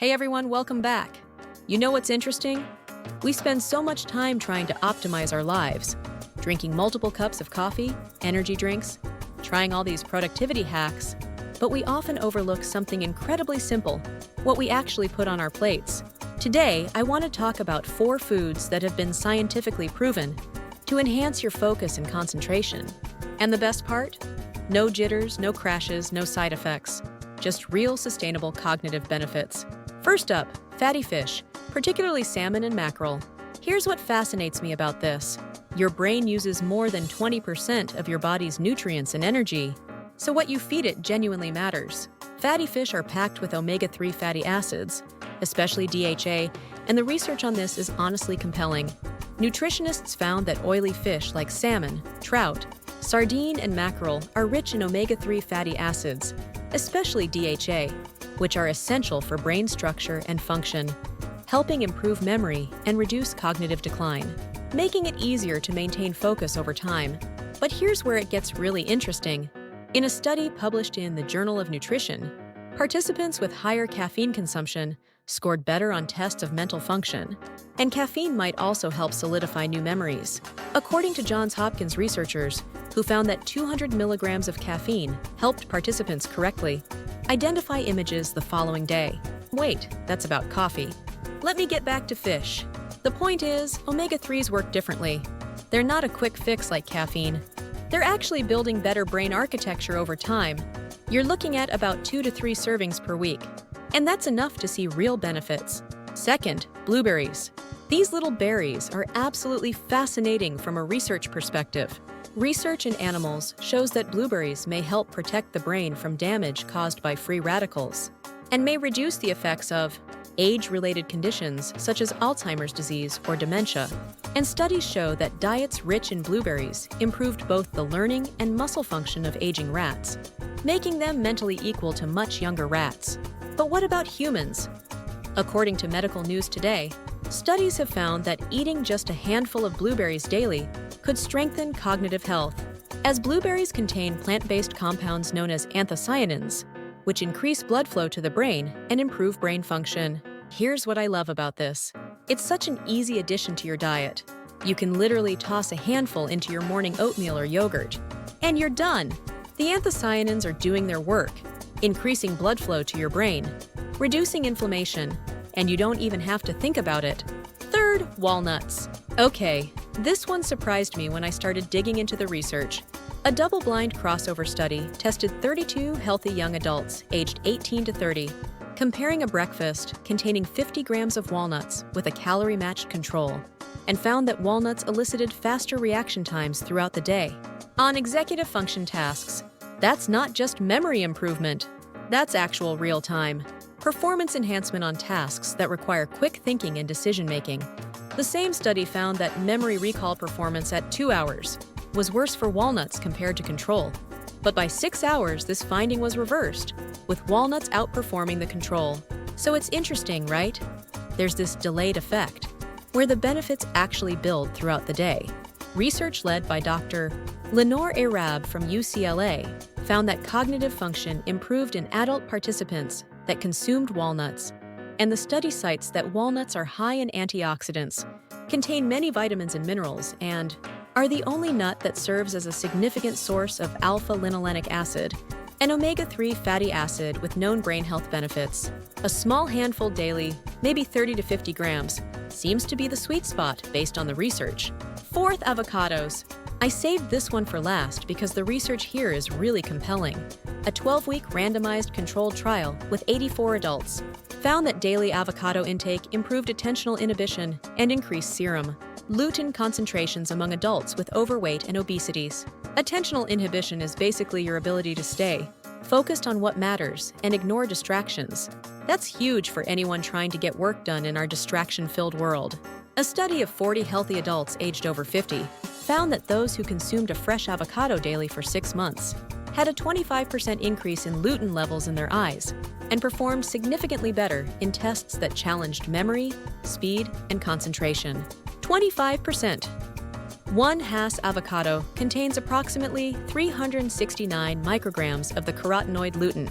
Hey everyone, welcome back. You know what's interesting? We spend so much time trying to optimize our lives, drinking multiple cups of coffee, energy drinks, trying all these productivity hacks, but we often overlook something incredibly simple, what we actually put on our plates. Today, I want to talk about 4 foods that have been scientifically proven to enhance your focus and concentration. And the best part? No jitters, no crashes, no side effects, just real sustainable cognitive benefits. First up, fatty fish, particularly salmon and mackerel. Here's what fascinates me about this. Your brain uses more than 20% of your body's nutrients and energy, so what you feed it genuinely matters. Fatty fish are packed with omega-3 fatty acids, especially DHA, and the research on this is honestly compelling. Nutritionists found that oily fish like salmon, trout, sardine, and mackerel are rich in omega-3 fatty acids, especially DHA, which are essential for brain structure and function, helping improve memory and reduce cognitive decline, making it easier to maintain focus over time. But here's where it gets really interesting. In a study published in the Journal of Nutrition, participants with higher caffeine consumption scored better on tests of mental function, and caffeine might also help solidify new memories. According to Johns Hopkins researchers, who found that 200 milligrams of caffeine helped participants correctly identify images the following day. Wait, that's about coffee. Let me get back to fish. The point is, omega-3s work differently. They're not a quick fix like caffeine. They're actually building better brain architecture over time. You're looking at about 2 to 3 servings per week, and that's enough to see real benefits. Second, blueberries. These little berries are absolutely fascinating from a research perspective. Research in animals shows that blueberries may help protect the brain from damage caused by free radicals, and may reduce the effects of age-related conditions such as Alzheimer's disease or dementia. And studies show that diets rich in blueberries improved both the learning and muscle function of aging rats, making them mentally equal to much younger rats. But what about humans? According to Medical News Today, studies have found that eating just a handful of blueberries daily could strengthen cognitive health, as blueberries contain plant-based compounds known as anthocyanins, which increase blood flow to the brain and improve brain function. Here's what I love about this. It's such an easy addition to your diet. You can literally toss a handful into your morning oatmeal or yogurt, and you're done. The anthocyanins are doing their work, increasing blood flow to your brain, reducing inflammation, and you don't even have to think about it. Third, walnuts. Okay, this one surprised me when I started digging into the research. A double-blind crossover study tested 32 healthy young adults aged 18 to 30, comparing a breakfast containing 50 grams of walnuts with a calorie-matched control, and found that walnuts elicited faster reaction times throughout the day. On executive function tasks, that's not just memory improvement, that's actual real-time performance enhancement on tasks that require quick thinking and decision-making. The same study found that memory recall performance at 2 hours was worse for walnuts compared to control. But by 6 hours, this finding was reversed, with walnuts outperforming the control. So it's interesting, right? There's this delayed effect, where the benefits actually build throughout the day. Research led by Dr. Lenore Arab from UCLA found that cognitive function improved in adult participants that consumed walnuts, and the study cites that walnuts are high in antioxidants, contain many vitamins and minerals, and are the only nut that serves as a significant source of alpha-linolenic acid, an omega-3 fatty acid with known brain health benefits. A small handful daily, maybe 30 to 50 grams, seems to be the sweet spot based on the research. Fourth, avocados. I saved this one for last because the research here is really compelling. A 12-week randomized controlled trial with 84 adults found that daily avocado intake improved attentional inhibition and increased serum lutein concentrations among adults with overweight and obesities. Attentional inhibition is basically your ability to stay focused on what matters and ignore distractions. That's huge for anyone trying to get work done in our distraction-filled world. A study of 40 healthy adults aged over 50 found that those who consumed a fresh avocado daily for 6 months had a 25% increase in lutein levels in their eyes and performed significantly better in tests that challenged memory, speed, and concentration. 25%. One Hass avocado contains approximately 369 micrograms of the carotenoid lutein,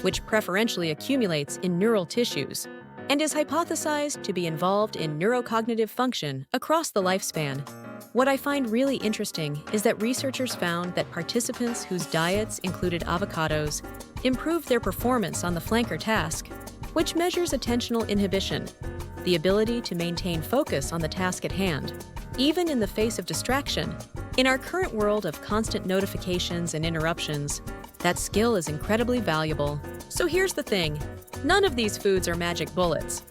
which preferentially accumulates in neural tissues, and is hypothesized to be involved in neurocognitive function across the lifespan. What I find really interesting is that researchers found that participants whose diets included avocados improved their performance on the flanker task, which measures attentional inhibition, the ability to maintain focus on the task at hand, even in the face of distraction. In our current world of constant notifications and interruptions, that skill is incredibly valuable. So here's the thing, none of these foods are magic bullets.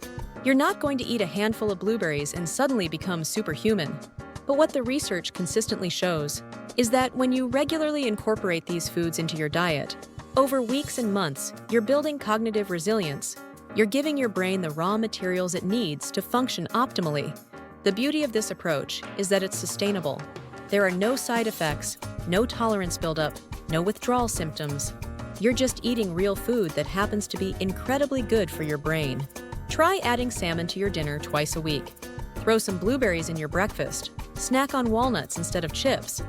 You're not going to eat a handful of blueberries and suddenly become superhuman. But what the research consistently shows is that when you regularly incorporate these foods into your diet, over weeks and months, you're building cognitive resilience. You're giving your brain the raw materials it needs to function optimally. The beauty of this approach is that it's sustainable. There are no side effects, no tolerance buildup, no withdrawal symptoms. You're just eating real food that happens to be incredibly good for your brain. Try adding salmon to your dinner twice a week. Throw some blueberries in your breakfast. Snack on walnuts instead of chips.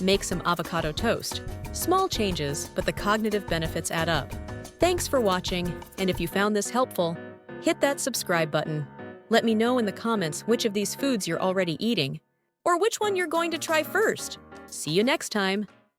Make some avocado toast. Small changes, but the cognitive benefits add up. Thanks for watching, and if you found this helpful, hit that subscribe button. Let me know in the comments which of these foods you're already eating, or which one you're going to try first. See you next time!